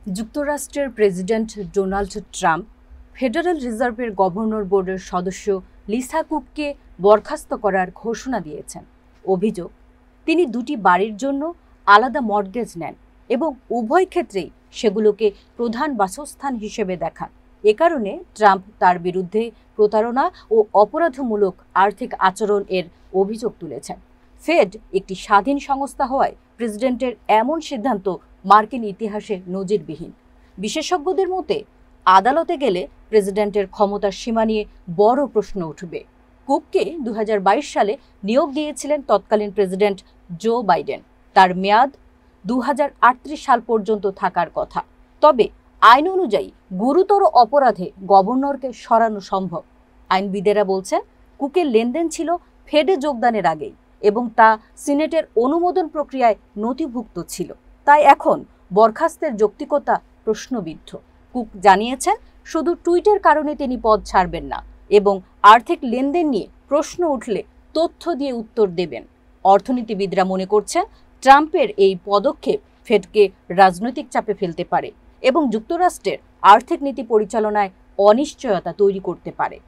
যুক্তরাষ্ট্রের president Donald Trump federal রিজার্ভের governor বোর্ডের সদস্য লিসা কুককে বরখাস্ত করার ঘোষণা দিয়েছেন। অভিযোগ, তিনি দুটি বাড়ির জন্য আলাদা মর্টগেজ নেন এবং উভয় ক্ষেত্রেই সেগুলোকে প্রধান বাসস্থান হিসেবে দেখান। এ কারণে ট্রাম্প তার বিরুদ্ধে প্রতারণা ও অপরাধমূলক আর্থিক আচরণ এর অভিযোগ তুলেছেন। ফেড একটি স্বাধীন সংস্থা হওয়ায় প্রেসিডেন্টের এমন সিদ্ধান্ত মার্কিন ইতিহাসে নজিরবিহীন। বিশেষজ্ঞদের মতে, আদালতে গেলে প্রেসিডেন্টের ক্ষমতার সীমা নিয়ে বড় প্রশ্ন উঠবে। কুককে 2022 সালে নিয়োগ দিয়েছিলেন তৎকালীন প্রেসিডেন্ট জো বাইডেন। তার মেয়াদ 2038 সাল পর্যন্ত থাকার কথা। তবে আইন অনুযায়ী গুরুতর অপরাধে গভর্নরকে সরানো সম্ভব। আইনবিদেরা বলছেন, কুকের লেনদেন ছিল ফেডে যোগদানের আগেই এবং তা সিনেটের অনুমোদন প্রক্রিয়ায় নথিভুক্ত ছিল। তাই এখন বরখাস্তের যৌক্তিকতা প্রশ্নবিদ্ধ। কুক জানিয়েছেন, শুধু টুইটের কারণে তিনি পদ ছাড়বেন না এবং আর্থিক লেনদেন নিয়ে প্রশ্ন উঠলে তথ্য দিয়ে উত্তর দেবেন। অর্থনীতিবিদরা মনে করছেন, ট্রাম্পের এই পদক্ষেপ ফেডকে রাজনৈতিক চাপে ফেলতে পারে এবং যুক্তরাষ্ট্রের আর্থিক নীতি পরিচালনায় অনিশ্চয়তা তৈরি করতে পারে।